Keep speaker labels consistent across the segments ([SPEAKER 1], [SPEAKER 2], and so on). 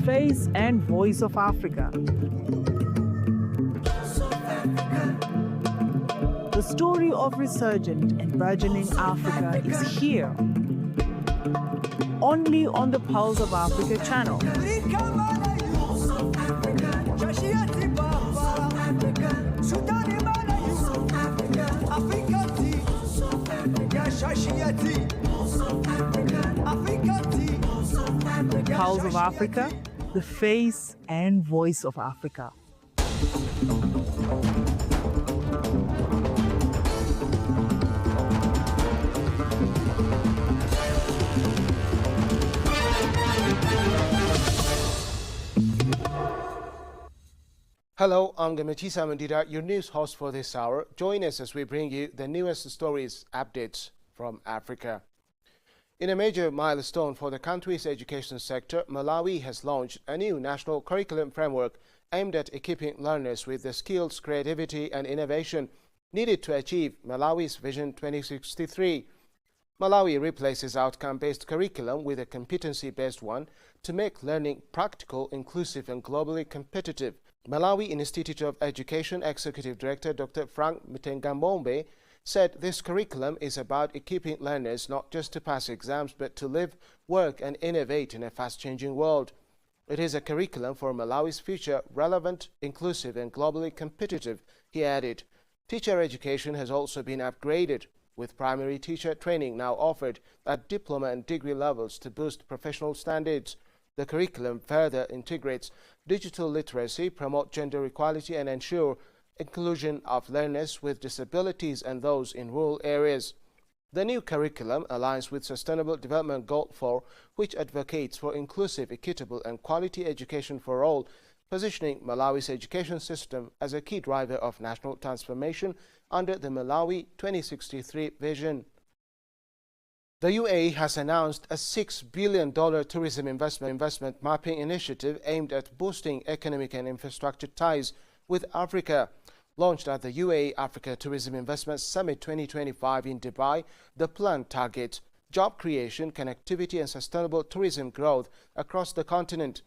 [SPEAKER 1] face and voice of Africa. The story of resurgent and burgeoning Africa is here, only on the Pulse of Africa channel. Pulse of Africa, the face and voice of Africa.
[SPEAKER 2] Hello, I'm Gamatisa Mandira, your news host for this hour. Join us as we bring you the newest stories, updates from Africa. In a major milestone for the country's education sector, Malawi has launched a new national curriculum framework aimed at equipping learners with the skills, creativity and innovation needed to achieve Malawi's Vision 2063. Malawi replaces outcome-based curriculum with a competency-based one to make learning practical, inclusive and globally competitive. Malawi Institute of Education Executive Director Dr. Frank Mtengambombe said this curriculum is about equipping learners not just to pass exams but to live, work and innovate in a fast-changing world. It is a curriculum for Malawi's future relevant, inclusive and globally competitive, he added. Teacher education has also been upgraded, with primary teacher training now offered at diploma and degree levels to boost professional standards. The curriculum further integrates digital literacy, promote gender equality and ensure inclusion of learners with disabilities and those in rural areas. The new curriculum aligns with Sustainable Development Goal 4, which advocates for inclusive, equitable and quality education for all, positioning Malawi's education system as a key driver of national transformation under the Malawi 2063 vision. The UAE has announced a $6 billion tourism investment mapping initiative aimed at boosting economic and infrastructure ties with Africa. Launched at the UAE Africa Tourism Investment Summit 2025 in Dubai, the plan targets job creation, connectivity and sustainable tourism growth across the continent.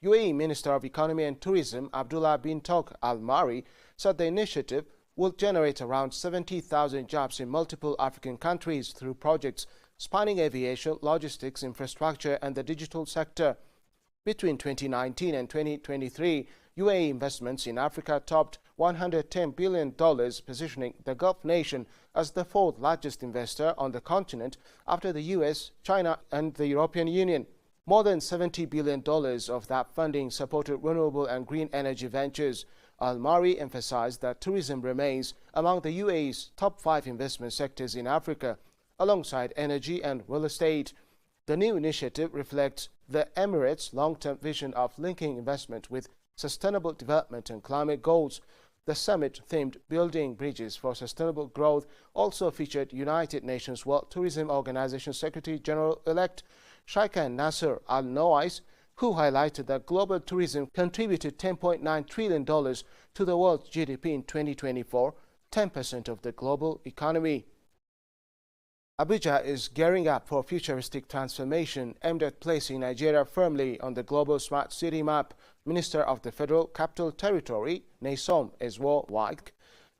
[SPEAKER 2] UAE Minister of Economy and Tourism Abdullah bin Tok Al Mari said the initiative will generate around 70,000 jobs in multiple African countries through projects spanning aviation, logistics, infrastructure and the digital sector. Between 2019 and 2023, UAE investments in Africa topped $110 billion, positioning the Gulf nation as the fourth largest investor on the continent after the US, China and the European Union. More than $70 billion of that funding supported renewable and green energy ventures. Al-Mari emphasized that tourism remains among the UAE's top 5 investment sectors in Africa, alongside energy and real estate. The new initiative reflects the Emirates' long-term vision of linking investment with sustainable development and climate goals. The summit-themed Building Bridges for Sustainable Growth also featured United Nations World Tourism Organization Secretary General-elect Sheikha Nasser Al-Noais, who highlighted that global tourism contributed $10.9 trillion to the world's GDP in 2024, 10% of the global economy. Abuja is gearing up for futuristic transformation aimed at placing Nigeria firmly on the global smart city map. Minister of the Federal Capital Territory, Nyesom Ezwo-Wike,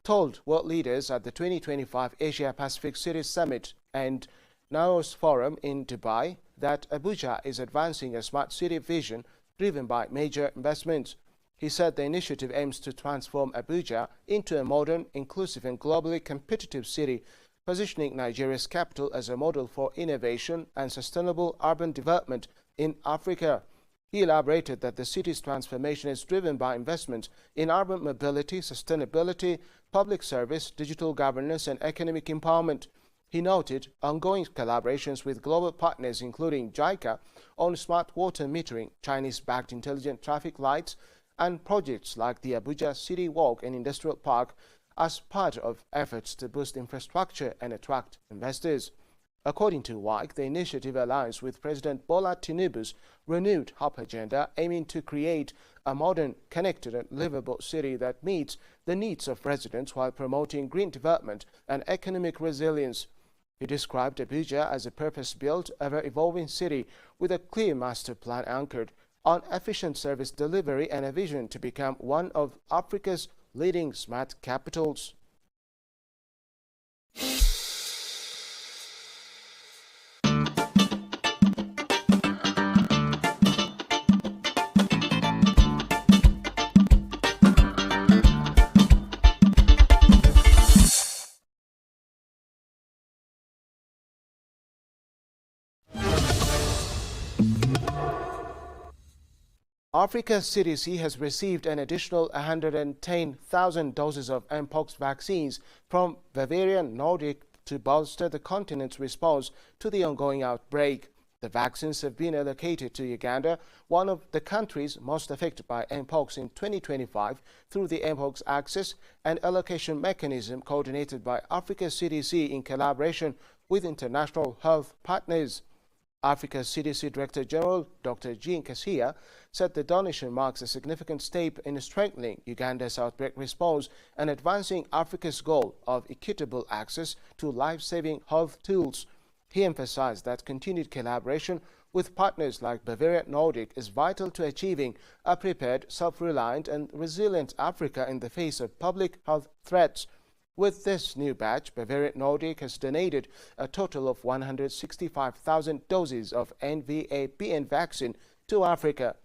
[SPEAKER 2] told world leaders at the 2025 Asia-Pacific Cities Summit and NAOS Forum in Dubai that Abuja is advancing a smart city vision driven by major investments. He said the initiative aims to transform Abuja into a modern, inclusive and globally competitive city, positioning Nigeria's capital as a model for innovation and sustainable urban development in Africa. He elaborated that the city's transformation is driven by investment in urban mobility, sustainability, public service, digital governance and economic empowerment. He noted ongoing collaborations with global partners including JICA on smart water metering, Chinese-backed intelligent traffic lights, and projects like the Abuja City Walk and Industrial Park as part of efforts to boost infrastructure and attract investors. According to Wike, the initiative aligns with President Bola Tinubu's renewed HOP agenda, aiming to create a modern, connected and livable city that meets the needs of residents while promoting green development and economic resilience. He described Abuja as a purpose-built, ever-evolving city with a clear master plan anchored on efficient service delivery and a vision to become one of Africa's leading smart capitals. Africa's CDC has received an additional 110,000 doses of Mpox vaccines from Bavarian Nordic to bolster the continent's response to the ongoing outbreak. The vaccines have been allocated to Uganda, one of the countries most affected by Mpox in 2025, through the Mpox Access and Allocation Mechanism coordinated by Africa's CDC in collaboration with international health partners. Africa's CDC Director General Dr. Jean Kasia said the donation marks a significant step in strengthening Uganda's outbreak response and advancing Africa's goal of equitable access to life-saving health tools. He emphasized that continued collaboration with partners like Bavarian Nordic is vital to achieving a prepared, self-reliant and resilient Africa in the face of public health threats. With this new batch, Bavarian Nordic has donated a total of 165,000 doses of NVA-BN vaccine to Africa.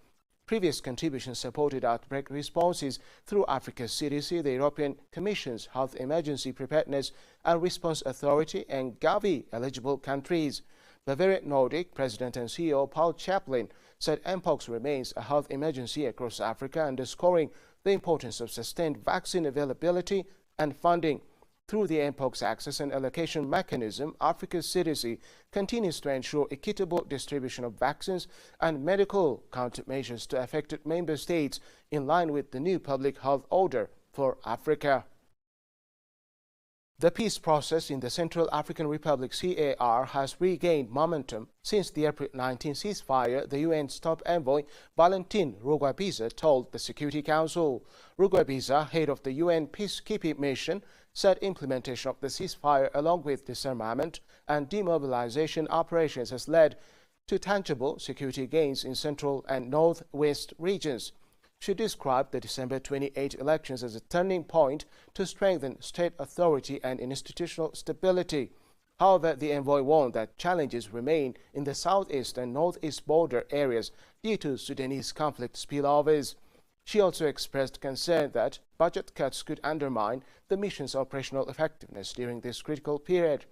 [SPEAKER 2] Previous contributions supported outbreak responses through Africa's CDC, the European Commission's Health Emergency Preparedness and Response Authority, and Gavi-eligible countries. Bavarian Nordic President and CEO Paul Chaplin said Mpox remains a health emergency across Africa, underscoring the importance of sustained vaccine availability and funding. Through the Mpox Access and Allocation Mechanism, Africa's CDC continues to ensure equitable distribution of vaccines and medical countermeasures to affected member states in line with the new public health order for Africa. The peace process in the Central African Republic (CAR) has regained momentum since the April 19 ceasefire, the UN's top envoy Valentin Rugwabiza told the Security Council. Rugwabiza, head of the UN peacekeeping mission, said implementation of the ceasefire along with disarmament and demobilization operations has led to tangible security gains in central and northwest regions. She described the December 28 elections as a turning point to strengthen state authority and institutional stability. However, the envoy warned that challenges remain in the southeast and northeast border areas due to Sudanese conflict spillovers. She also expressed concern that budget cuts could undermine the mission's operational effectiveness during this critical period.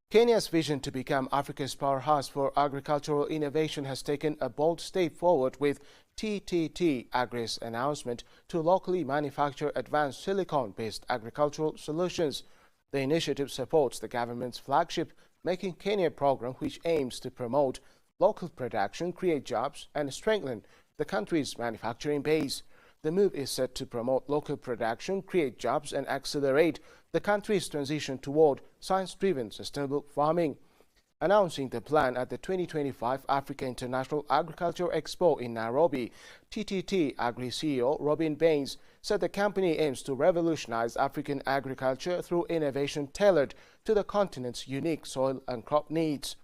[SPEAKER 2] Kenya's vision to become Africa's powerhouse for agricultural innovation has taken a bold step forward with TTT Agri's announcement to locally manufacture advanced silicon-based agricultural solutions. The initiative supports the government's flagship Making Kenya program, which aims to promote local production, create jobs, and strengthen the country's manufacturing base. The move is set to promote local production, create jobs, and accelerate the country's transition toward science-driven sustainable farming. Announcing the plan at the 2025 Africa International Agriculture Expo in Nairobi, TTT Agri CEO Robin Baines said the company aims to revolutionize African agriculture through innovation tailored to the continent's unique soil and crop needs.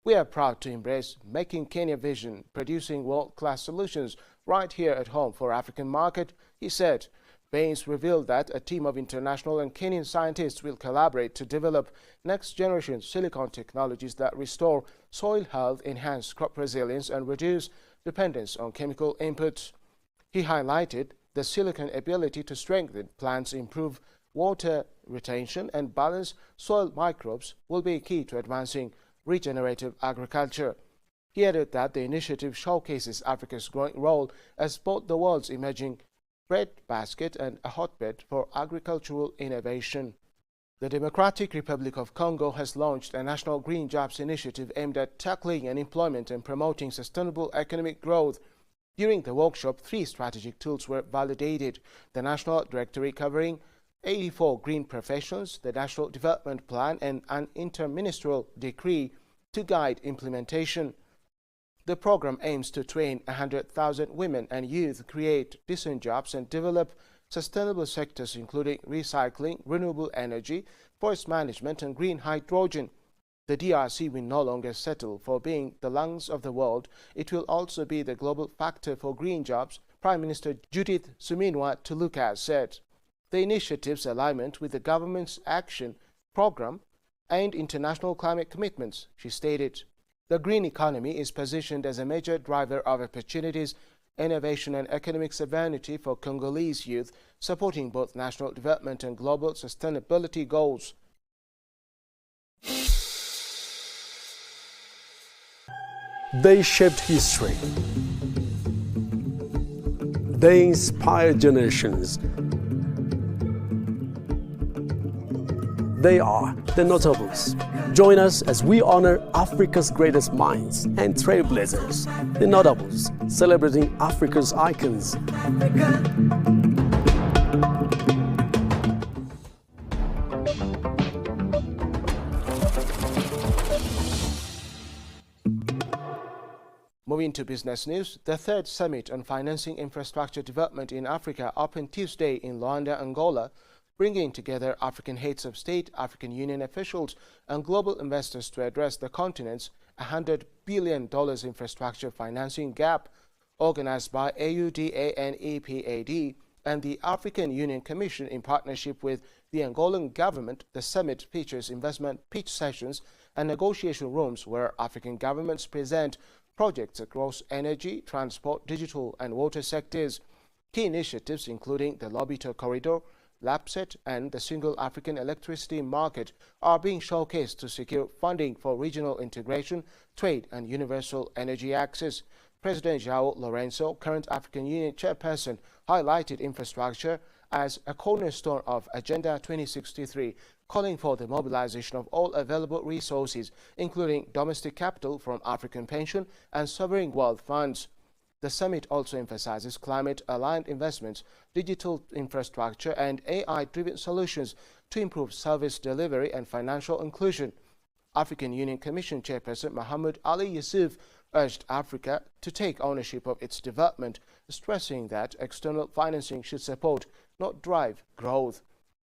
[SPEAKER 2] We are proud to embrace Making Kenya vision, producing world-class solutions right here at home for African market, he said. Baines revealed that a team of international and Kenyan scientists will collaborate to develop next-generation silicon technologies that restore soil health, enhance crop resilience, and reduce dependence on chemical inputs. He highlighted the silicon ability to strengthen plants, improve water retention, and balance soil microbes will be key to advancing regenerative agriculture. He added that the initiative showcases Africa's growing role as both the world's emerging breadbasket and a hotbed for agricultural innovation. The Democratic Republic of Congo has launched a national green jobs initiative aimed at tackling unemployment and promoting sustainable economic growth. During the workshop, 3 strategic tools were validated: the National Directory covering 84 green professions, the National Development Plan, and an interministerial decree to guide implementation. The program aims to train 100,000 women and youth, create decent jobs and develop sustainable sectors including recycling, renewable energy, forest management and green hydrogen. The DRC will no longer settle for being the lungs of the world. It will also be the global factor for green jobs, Prime Minister Judith Suminwa Tuluka said. The initiative's alignment with the government's action program and international climate commitments, she stated. The green economy is positioned as a major driver of opportunities, innovation and economic sovereignty for Congolese youth, supporting both national development and global sustainability goals.
[SPEAKER 3] They shaped history. They inspired generations. They are the notables. Join us as we honor Africa's greatest minds and trailblazers, the notables, celebrating Africa's icons.
[SPEAKER 2] Moving to business news, the third summit on financing infrastructure development in Africa opened Tuesday in Luanda, Angola, bringing together African heads of state, African Union officials, and global investors to address the continent's $100 billion infrastructure financing gap. Organized by AUDA and EPAD and the African Union Commission in partnership with the Angolan government, the summit features investment pitch sessions and negotiation rooms where African governments present projects across energy, transport, digital and water sectors. Key initiatives including the Lobito Corridor, LAPSET and the Single African Electricity Market are being showcased to secure funding for regional integration, trade and universal energy access. President João Lourenço, current African Union chairperson, highlighted infrastructure as a cornerstone of Agenda 2063, calling for the mobilization of all available resources, including domestic capital from African pension and sovereign wealth funds. The summit also emphasizes climate-aligned investments, digital infrastructure and AI-driven solutions to improve service delivery and financial inclusion. African Union Commission Chairperson Mohamed Ali Yusuf urged Africa to take ownership of its development, stressing that external financing should support, not drive, growth.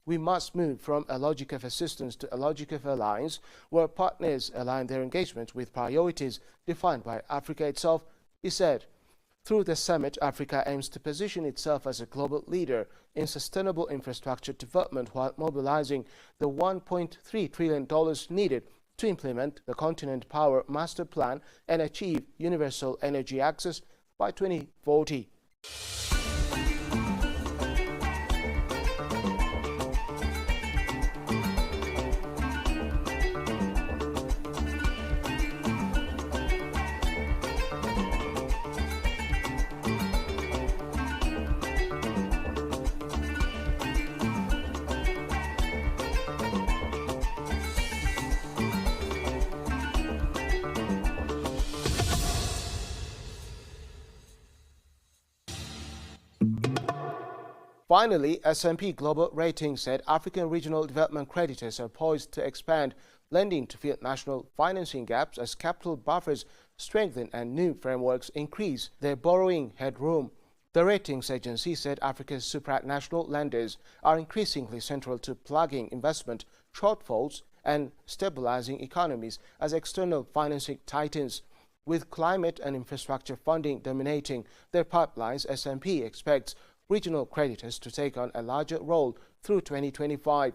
[SPEAKER 2] We must move from a logic of assistance to a logic of alliance, where partners align their engagement with priorities defined by Africa itself, he said. Through the summit, Africa aims to position itself as a global leader in sustainable infrastructure development while mobilizing the $1.3 trillion needed to implement the Continent Power Master Plan and achieve universal energy access by 2040. Finally, S&P Global Ratings said African regional development creditors are poised to expand lending to fill national financing gaps as capital buffers strengthen and new frameworks increase their borrowing headroom. The ratings agency said Africa's supranational lenders are increasingly central to plugging investment shortfalls and stabilizing economies as external financing tightens. With climate and infrastructure funding dominating their pipelines, S&P expects regional creditors to take on a larger role through 2025.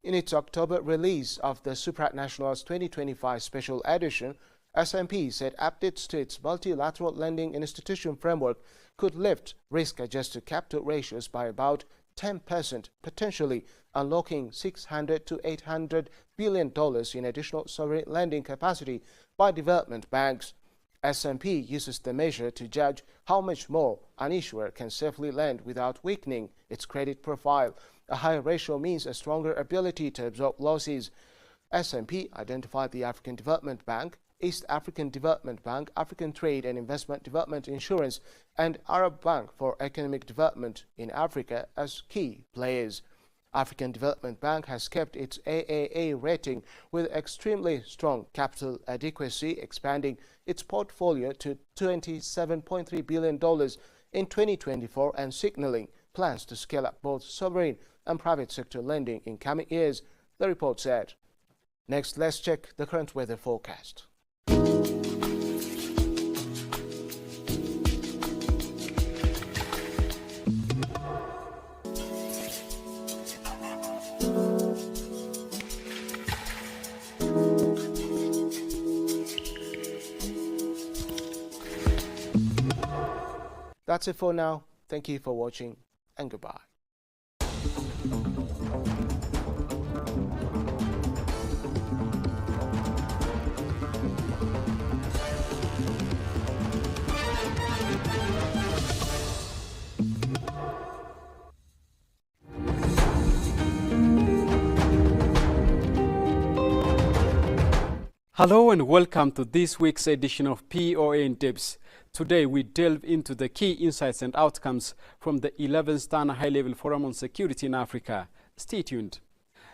[SPEAKER 2] In its October release of the Supranational's 2025 special edition, S&P said updates to its multilateral lending institution framework could lift risk-adjusted capital ratios by about 10%, potentially unlocking $600 to $800 billion in additional sovereign lending capacity by development banks. S&P uses the measure to judge how much more an issuer can safely lend without weakening its credit profile. A higher ratio means a stronger ability to absorb losses. S&P identified the African Development Bank, East African Development Bank, African Trade and Investment Development Insurance, and Arab Bank for Economic Development in Africa as key players. African Development Bank has kept its AAA rating with extremely strong capital adequacy, expanding its portfolio to $27.3 billion in 2024 and signaling plans to scale up both sovereign and private sector lending in coming years, the report said. Next, let's check the current weather forecast. That's it for now. Thank you for watching and goodbye.
[SPEAKER 4] Hello and welcome to this week's edition of POA in Tips. Today we delve into the key insights and outcomes from the 11th Tana High-Level Forum on Security in Africa. Stay tuned.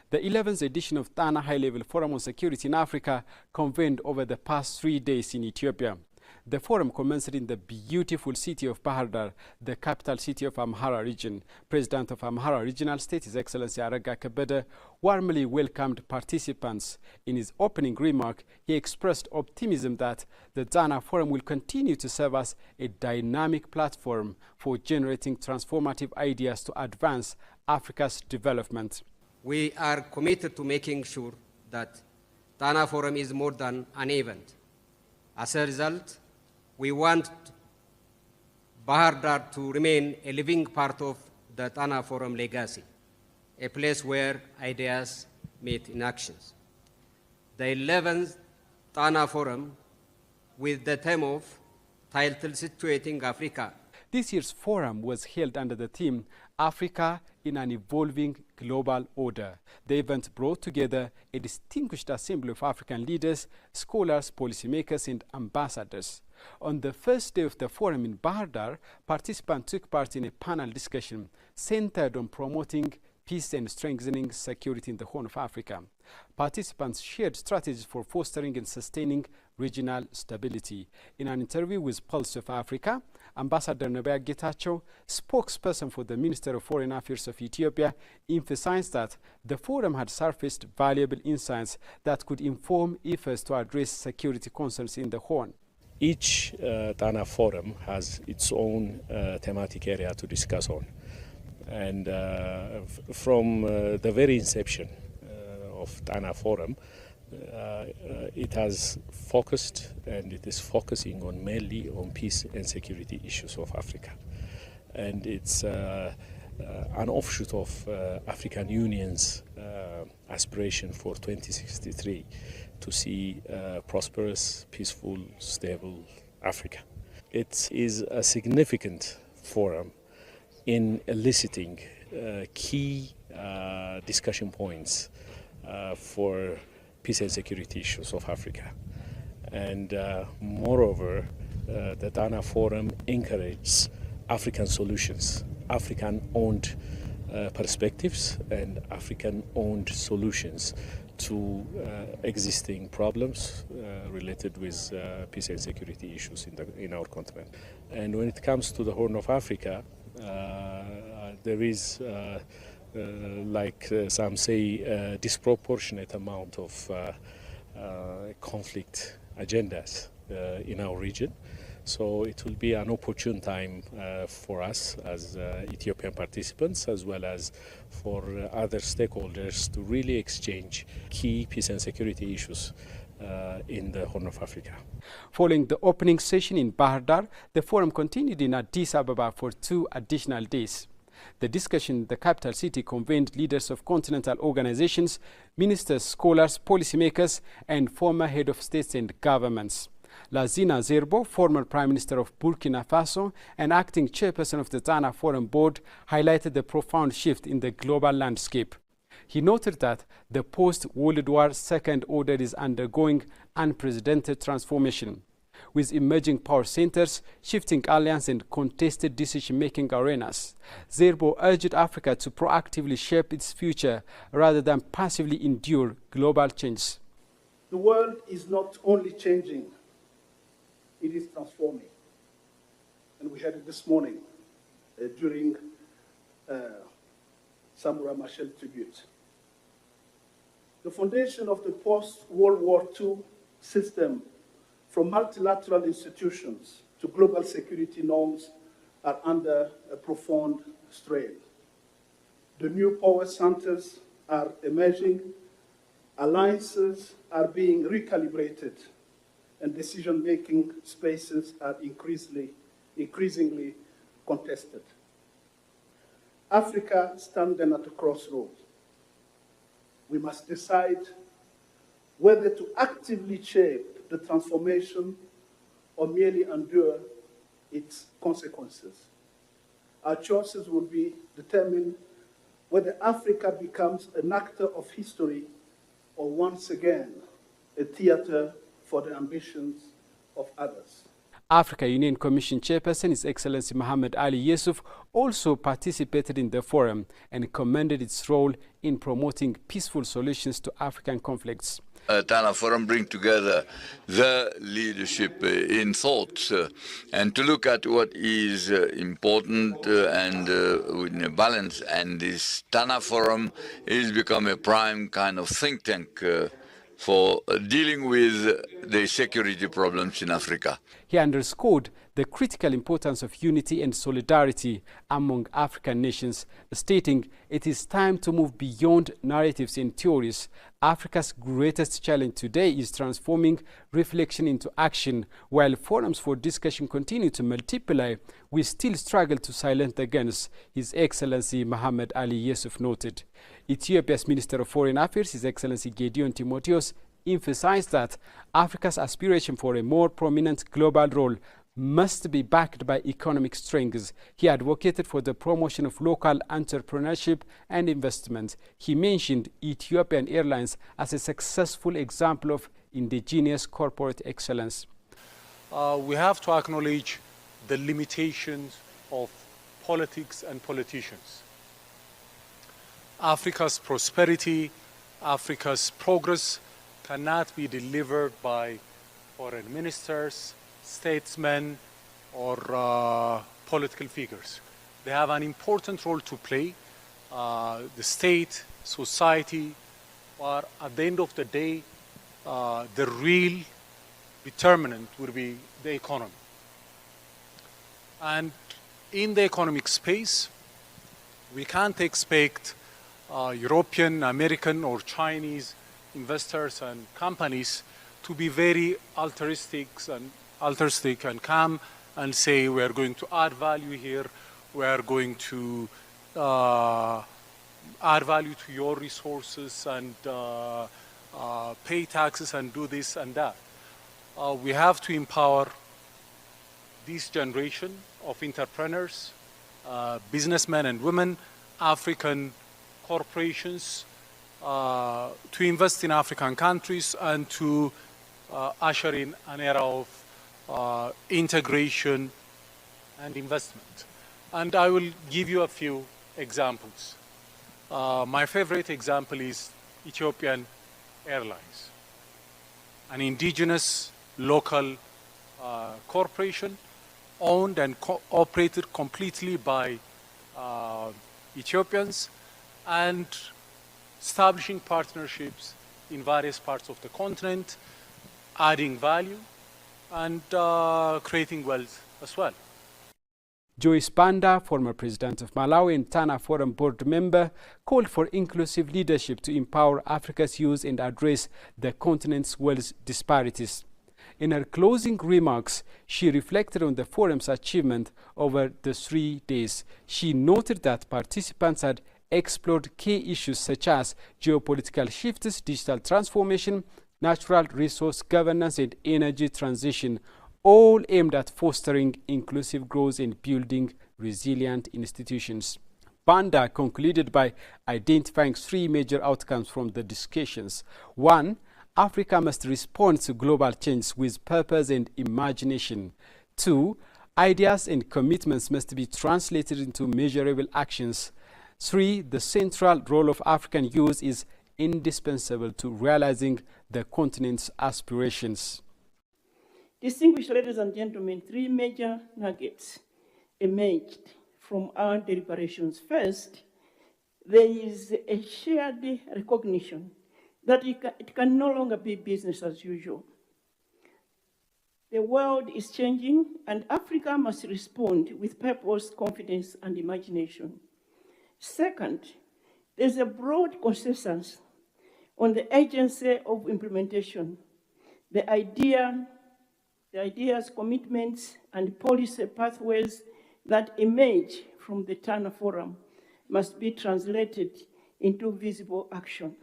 [SPEAKER 4] The 11th edition of Tana High-Level Forum on Security in Africa convened over the past 3 days in Ethiopia. The forum commenced in the beautiful city of Bahar Dar, the capital city of Amhara region. President of Amhara Regional State, His Excellency Aragga Kebede, warmly welcomed participants. In his opening remark, he expressed optimism that the Tana Forum will continue to serve as a dynamic platform for generating transformative ideas to advance Africa's development.
[SPEAKER 5] We are committed to making sure that Tana Forum is more than an event. As a result, we want Bahar Dar to remain a living part of the Tana Forum legacy, a place where ideas meet in actions. The 11th Tana Forum, with the theme of titled Situating Africa.
[SPEAKER 4] This year's forum was held under the theme Africa in an Evolving Global Order. The event brought together a distinguished assembly of African leaders, scholars, policymakers, and ambassadors. On the first day of the forum in Bahar Dar, participants took part in a panel discussion centered on promoting peace and strengthening security in the Horn of Africa. Participants shared strategies for fostering and sustaining regional stability. In an interview with Pulse of Africa, Ambassador Nebaya Getachew, spokesperson for the Minister of Foreign Affairs of Ethiopia, emphasized that the forum had surfaced valuable insights that could inform efforts to address security concerns in the Horn.
[SPEAKER 6] Each Tana Forum has its own thematic area to discuss on. And from the very inception of Tana Forum, it has focused and it is focusing on mainly on peace and security issues of Africa. And it's an offshoot of African Union's aspiration for 2063 to see prosperous, peaceful, stable Africa. It is a significant forum in eliciting key discussion points for peace and security issues of Africa. And moreover, the Tana Forum encourages African solutions, African-owned perspectives and African-owned solutions to existing problems related with peace and security issues in our continent. And when it comes to the Horn of Africa, there is, like some say, a disproportionate amount of conflict agendas in our region. So it will be an opportune time for us as Ethiopian participants, as well as for other stakeholders to really exchange key peace and security issues in the Horn of Africa.
[SPEAKER 4] Following the opening session in Bahar Dar, the forum continued in Addis Ababa for 2 additional days. The discussion in the capital city convened leaders of continental organizations, ministers, scholars, policymakers, and former head of states and governments. Lazina Zerbo, former Prime Minister of Burkina Faso and acting chairperson of the Tana Forum Board, highlighted the profound shift in the global landscape. He noted that the post-World War Second Order is undergoing unprecedented transformation. with emerging power centers, shifting alliance and contested decision-making arenas. Zerbo urged Africa to proactively shape its future rather than passively endure global change.
[SPEAKER 7] The world is not only changing, it is transforming. And we had it this morning during Samurai Machel tribute. The foundation of the post-World War II system, from multilateral institutions to global security norms, are under a profound strain. The new power centers are emerging, alliances are being recalibrated, and decision-making spaces are increasingly contested. Africa stands then at a crossroads. We must decide whether to actively shape the transformation or merely endure its consequences. Our choices will be determined whether Africa becomes an actor of history or once again a theater for the ambitions of others.
[SPEAKER 4] Africa Union Commission Chairperson, His Excellency Mohamed Ali Yusuf, also participated in the forum and commended its role in promoting peaceful solutions to African conflicts.
[SPEAKER 8] Tana Forum bring together the leadership in thoughts and to look at what is important and in a balance. And this Tana Forum is become a prime kind of think tank for dealing with the security problems in Africa.
[SPEAKER 4] He underscored the critical importance of unity and solidarity among African nations, stating it is time to move beyond narratives and theories. Africa's greatest challenge today is transforming reflection into action. While forums for discussion continue to multiply, we still struggle to silence the guns, His Excellency Mohamed Ali Yusuf noted. Ethiopia's Minister of Foreign Affairs, His Excellency Gideon Timotheus, emphasized that Africa's aspiration for a more prominent global role must be backed by economic strengths. He advocated for the promotion of local entrepreneurship and investment. He mentioned Ethiopian Airlines as a successful example of indigenous corporate excellence.
[SPEAKER 9] We have to acknowledge the limitations of politics and politicians. Africa's prosperity, Africa's progress cannot be delivered by foreign ministers, statesmen, or political figures. They have an important role to play. The state, society, are at the end of the day, the real determinant will be the economy. And in the economic space, we can't expect European, American, or Chinese investors and companies to be very altruistic and calm and say we are going to add value here, we are going to add value to your resources and pay taxes and do this and that. We have to empower this generation of entrepreneurs, businessmen and women, African corporations, to invest in African countries and to usher in an era of integration and investment. And I will give you a few examples. My favorite example is Ethiopian Airlines, an indigenous local corporation owned and operated completely by Ethiopians, and establishing partnerships in various parts of the continent, adding value and creating wealth as well.
[SPEAKER 4] Joyce Banda, former president of Malawi and Tana Forum board member, called for inclusive leadership to empower Africa's youth and address the continent's wealth disparities. In her closing remarks, she reflected on the forum's achievement over the 3 days. She noted that participants had explored key issues such as geopolitical shifts, digital transformation, natural resource governance, and energy transition, all aimed at fostering inclusive growth and building resilient institutions. Banda concluded by identifying 3 major outcomes from the discussions. 1, Africa must respond to global change with purpose and imagination. 2. Ideas and commitments must be translated into measurable actions. 3. The central role of African youth is indispensable to realizing the continent's aspirations.
[SPEAKER 10] Distinguished ladies and gentlemen, 3 major nuggets emerged from our deliberations. First, there is a shared recognition that it can no longer be business as usual. The world is changing, and Africa must respond with purpose, confidence, and imagination. Second, there's a broad consensus on the agency of implementation. The ideas, commitments, and policy pathways that emerge from the Tana Forum must be translated into visible action.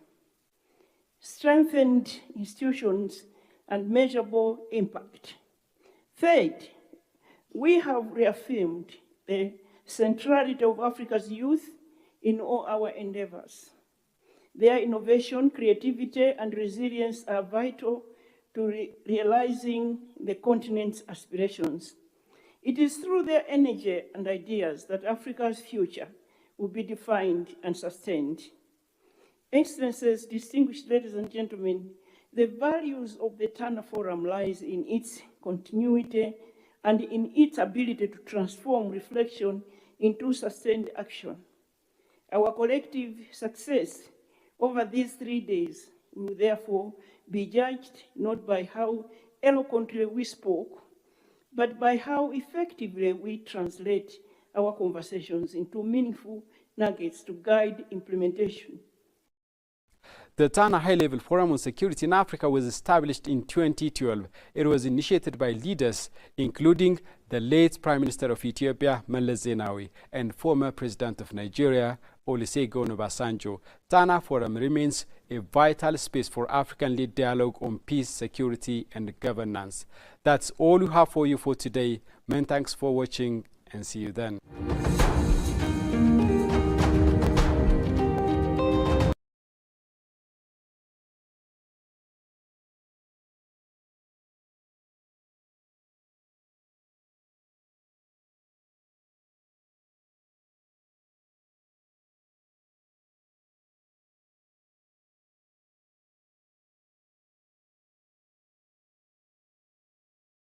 [SPEAKER 10] Strengthened institutions and measurable impact. Third, we have reaffirmed the centrality of Africa's youth in all our endeavors. Their innovation, creativity, and resilience are vital to realizing the continent's aspirations. It is through their energy and ideas that Africa's future will be defined and sustained. Excellencies, distinguished ladies and gentlemen, the values of the Tana Forum lies in its continuity and in its ability to transform reflection into sustained action. Our collective success over these 3 days will therefore be judged not by how eloquently we spoke, but by how effectively we translate our conversations into meaningful nuggets to guide implementation.
[SPEAKER 4] The Tana High-Level Forum on Security in Africa was established in 2012. It was initiated by leaders including the late Prime Minister of Ethiopia, Meles Zenawi, and former President of Nigeria, Olusegun Obasanjo. Tana Forum remains a vital space for African-led dialogue on peace, security, and governance. That's all we have for you for today. Many thanks for watching, and see you then.